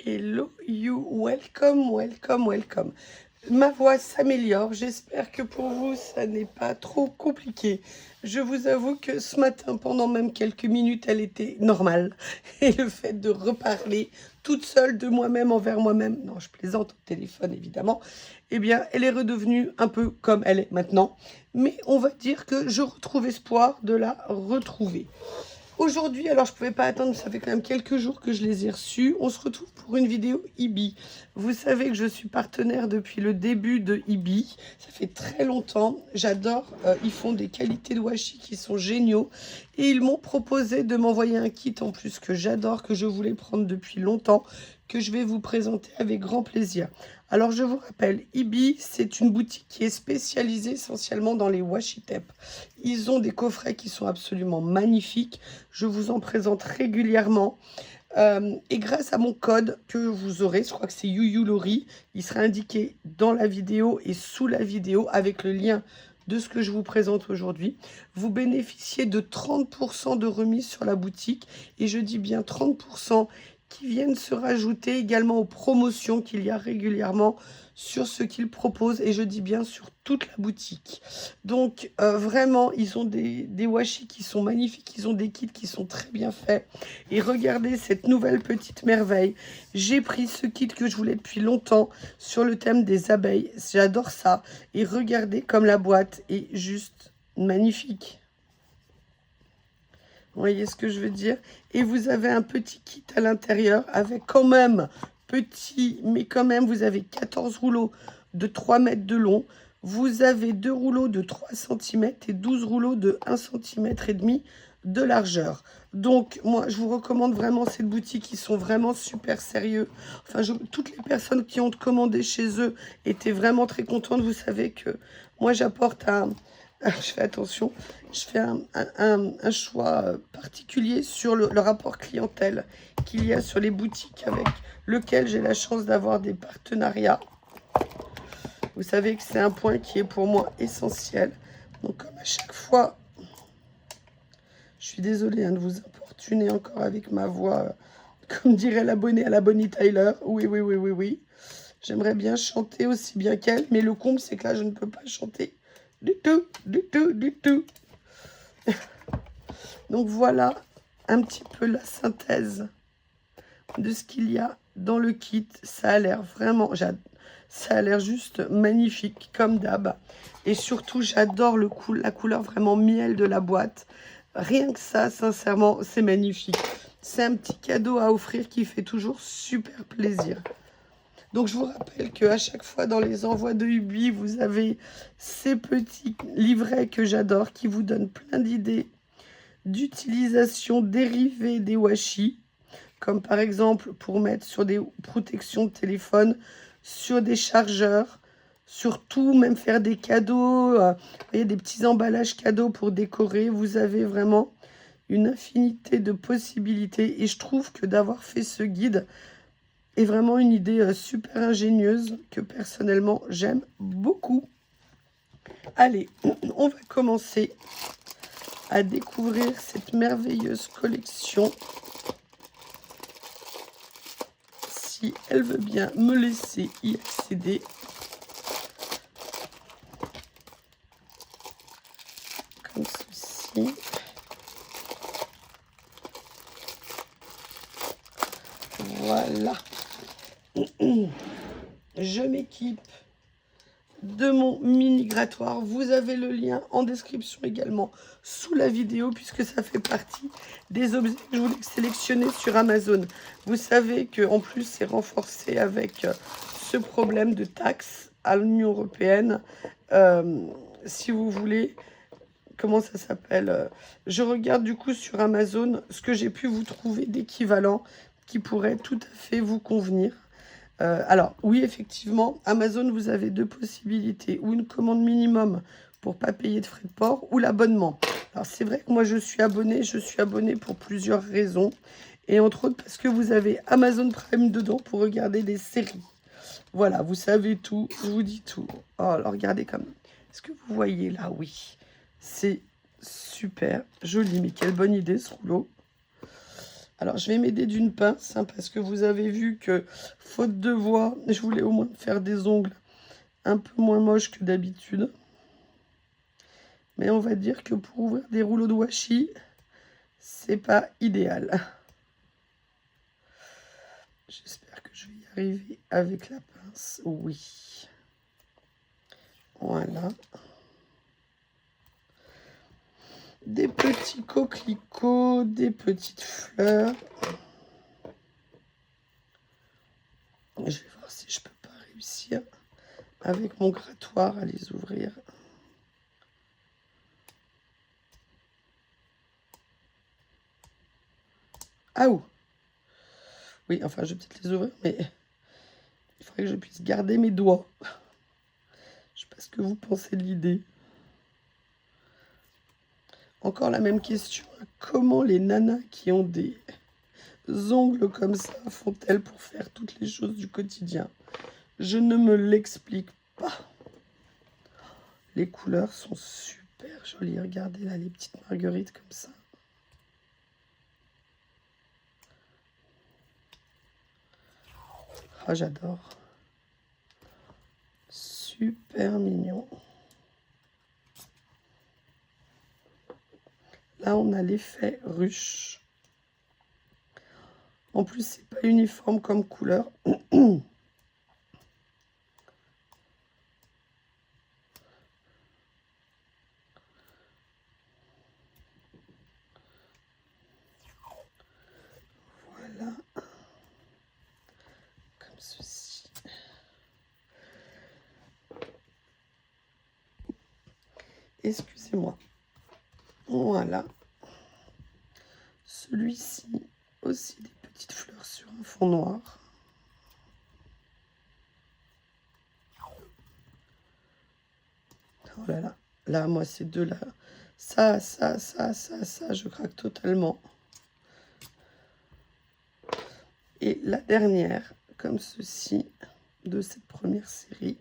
Hello you, welcome, welcome, welcome. Ma voix s'améliore, j'espère que pour vous, ça n'est pas trop compliqué. Je vous avoue que ce matin, pendant même quelques minutes, elle était normale. Et le fait de reparler toute seule de moi-même envers moi-même, non, je plaisante au téléphone évidemment, eh bien, elle est redevenue un peu comme elle est maintenant. Mais on va dire que je retrouve espoir de la retrouver. Aujourd'hui, alors je ne pouvais pas attendre, ça fait quand même quelques jours que je les ai reçus. On se retrouve pour une vidéo Ibi. Vous savez que je suis partenaire depuis le début de Ibi. Ça fait très longtemps. J'adore. Ils font des qualités de washi qui sont géniaux. Et ils m'ont proposé de m'envoyer un kit en plus que j'adore, que je voulais prendre depuis longtemps, que je vais vous présenter avec grand plaisir. Alors je vous rappelle, Ibi, c'est une boutique qui est spécialisée essentiellement dans les washi tapes. Ils ont des coffrets qui sont absolument magnifiques. Je vous en présente régulièrement. Et grâce à mon code que vous aurez, je crois que c'est YouYouLori, il sera indiqué dans la vidéo et sous la vidéo avec le lien de ce que je vous présente aujourd'hui. Vous bénéficiez de 30% de remise sur la boutique. Et je dis bien 30% qui viennent se rajouter également aux promotions qu'il y a régulièrement sur ce qu'ils proposent. Et je dis bien sur toute la boutique. Donc vraiment, ils ont des washi qui sont magnifiques. Ils ont des kits qui sont très bien faits. Et regardez cette nouvelle petite merveille. J'ai pris ce kit que je voulais depuis longtemps sur le thème des abeilles. J'adore ça. Et regardez comme la boîte est juste magnifique. Vous voyez ce que je veux dire? Et vous avez un petit kit à l'intérieur avec quand même, petit, mais quand même, vous avez 14 rouleaux de 3 mètres de long. Vous avez 2 rouleaux de 3 cm et 12 rouleaux de 1,5 cm de largeur. Donc, moi, je vous recommande vraiment cette boutique. Ils sont vraiment super sérieux. Enfin, toutes les personnes qui ont commandé chez eux étaient vraiment très contentes. Vous savez que moi, j'apporte un... Je fais attention, je fais un choix particulier sur le rapport clientèle qu'il y a sur les boutiques avec lequel j'ai la chance d'avoir des partenariats. Vous savez que c'est un point qui est pour moi essentiel. Donc comme à chaque fois, je suis désolée de vous importuner encore avec ma voix, comme dirait l'abonné à la Bonnie Tyler. Oui, oui, oui, oui, oui. J'aimerais bien chanter aussi bien qu'elle, mais le comble, c'est que là, je ne peux pas chanter du tout, du tout, du tout. Donc voilà un petit peu la synthèse de ce qu'il y a dans le kit. Ça a l'air vraiment, ça a l'air juste magnifique comme d'hab. Et surtout, j'adore la couleur vraiment miel de la boîte. Rien que ça, sincèrement, c'est magnifique. C'est un petit cadeau à offrir qui fait toujours super plaisir. Donc, je vous rappelle qu'à chaque fois, dans les envois de Ubi, vous avez ces petits livrets que j'adore, qui vous donnent plein d'idées d'utilisation dérivée des washi, comme par exemple pour mettre sur des protections de téléphone, sur des chargeurs, surtout même faire des cadeaux, vous voyez, des petits emballages cadeaux pour décorer. Vous avez vraiment une infinité de possibilités et je trouve que d'avoir fait ce guide est vraiment une idée super ingénieuse que personnellement j'aime beaucoup. Allez, on va commencer à découvrir cette merveilleuse collection. Si elle veut bien me laisser y accéder. Comme ceci. Voilà. Je m'équipe de mon mini grattoir. Vous avez le lien en description également sous la vidéo puisque ça fait partie des objets que je voulais sélectionner sur Amazon. Vous savez qu'en plus c'est renforcé avec ce problème de taxes à l'Union européenne. Si vous voulez, comment ça s'appelle, je regarde du coup sur Amazon ce que j'ai pu vous trouver d'équivalent qui pourrait tout à fait vous convenir. Alors, oui, effectivement, Amazon, vous avez deux possibilités. Ou une commande minimum pour ne pas payer de frais de port, ou l'abonnement. Alors, c'est vrai que moi, je suis abonnée pour plusieurs raisons. Et entre autres, parce que vous avez Amazon Prime dedans pour regarder des séries. Voilà, vous savez tout, je vous dis tout. Oh, alors, regardez comme... Est-ce que vous voyez là? Oui, c'est super joli. Mais quelle bonne idée, ce rouleau. Alors, je vais m'aider d'une pince, hein, parce que vous avez vu que, faute de voix, je voulais au moins faire des ongles un peu moins moches que d'habitude. Mais on va dire que pour ouvrir des rouleaux de washi, c'est pas idéal. J'espère que je vais y arriver avec la pince. Oui. Voilà. Des petits coquelicots, des petites fleurs. Je vais voir si je peux pas réussir avec mon grattoir à les ouvrir. Ah ouh! Oui, enfin, je vais peut-être les ouvrir, mais il faudrait que je puisse garder mes doigts. Je sais pas ce que vous pensez de l'idée. Encore la même question. Comment les nanas qui ont des ongles comme ça font-elles pour faire toutes les choses du quotidien? Je ne me l'explique pas. Les couleurs sont super jolies. Regardez là, les petites marguerites comme ça. Ah, j'adore. Super mignon. Là, on a l'effet ruche. En plus, c'est pas uniforme comme couleur. Voilà. Comme ceci. Excusez-moi. Voilà. Celui-ci, aussi des petites fleurs sur un fond noir. Oh là là. Là, moi, ces deux-là. Ça, je craque totalement. Et la dernière, comme ceci, de cette première série.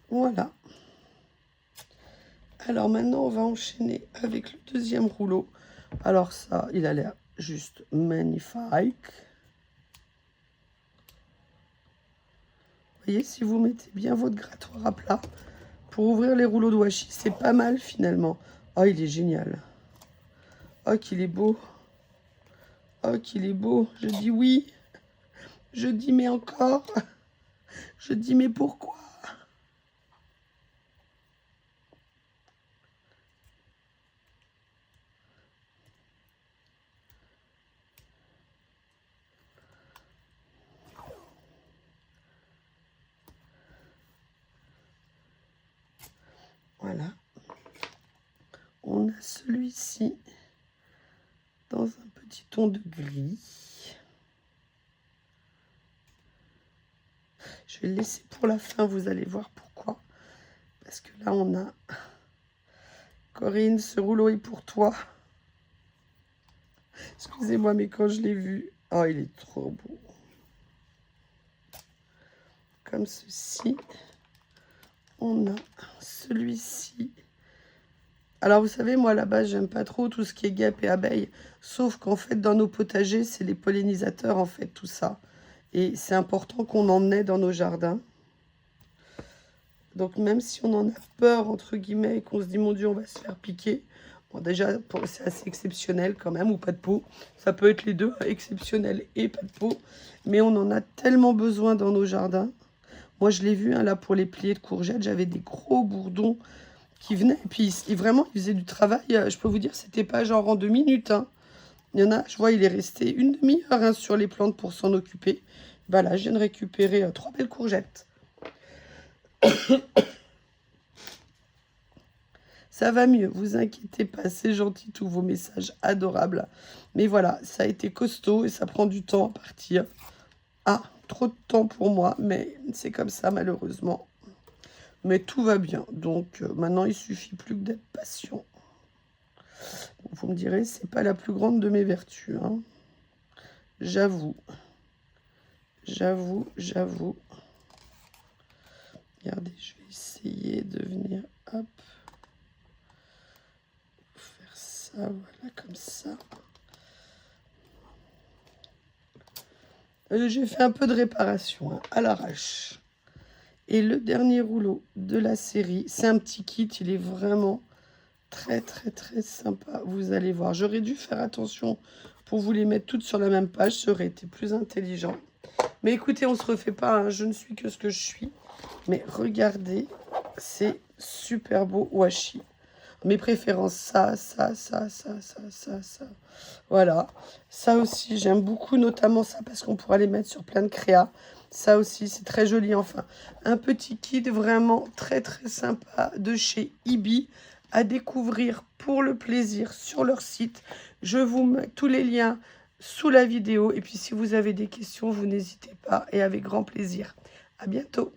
Voilà. Alors maintenant, on va enchaîner avec le deuxième rouleau. Alors ça, il a l'air juste magnifique. Vous voyez, si vous mettez bien votre grattoir à plat, pour ouvrir les rouleaux de washi, c'est pas mal finalement. Oh, il est génial. Oh, qu'il est beau. Oh, qu'il est beau. Je dis oui. Je dis mais encore. Je dis mais pourquoi? Voilà. On a celui-ci dans un petit ton de gris. Je vais le laisser pour la fin, vous allez voir pourquoi. Parce que là, on a... Corinne, ce rouleau est pour toi. Excusez-moi, mais quand je l'ai vu... Oh, il est trop beau. Comme ceci. On a celui-ci. Alors, vous savez, moi, à la base, j'aime pas trop tout ce qui est guêpes et abeilles. Sauf qu'en fait, dans nos potagers, c'est les pollinisateurs, en fait, tout ça. Et c'est important qu'on en ait dans nos jardins. Donc, même si on en a peur, entre guillemets, et qu'on se dit, mon Dieu, on va se faire piquer. Bon, déjà, c'est assez exceptionnel quand même, ou pas de peau. Ça peut être les deux, exceptionnel et pas de peau. Mais on en a tellement besoin dans nos jardins. Moi, je l'ai vu, hein, là, pour les pliés de courgettes, j'avais des gros bourdons qui venaient. Et puis, vraiment, ils faisaient du travail. Je peux vous dire, c'était pas genre en 2 minutes. Hein. Il y en a, je vois, il est resté une demi-heure hein, sur les plantes pour s'en occuper. Bah là, je viens de récupérer 3 belles courgettes. Ça va mieux, vous inquiétez pas, c'est gentil, tous vos messages adorables. Mais voilà, ça a été costaud et ça prend du temps à partir. Ah, trop de temps pour moi, mais c'est comme ça malheureusement. Mais tout va bien, donc maintenant il suffit plus que d'être patient. Vous me direz, c'est pas la plus grande de mes vertus, hein. J'avoue. J'avoue. Regardez, je vais essayer de venir, hop. ça, voilà, comme ça. J'ai fait un peu de réparation hein, à l'arrache. Et le dernier rouleau de la série, c'est un petit kit, il est vraiment très sympa. Vous allez voir, j'aurais dû faire attention pour vous les mettre toutes sur la même page, ça aurait été plus intelligent. Mais écoutez, on se refait pas, hein, je ne suis que ce que je suis. Mais regardez, c'est super beau washi. Mes préférences, ça. Voilà. Ça aussi, j'aime beaucoup, notamment ça, parce qu'on pourra les mettre sur plein de créas. Ça aussi, c'est très joli. Enfin, un petit kit vraiment très sympa de chez Ibi à découvrir pour le plaisir sur leur site. Je vous mets tous les liens sous la vidéo. Et puis, si vous avez des questions, vous n'hésitez pas et avec grand plaisir. À bientôt.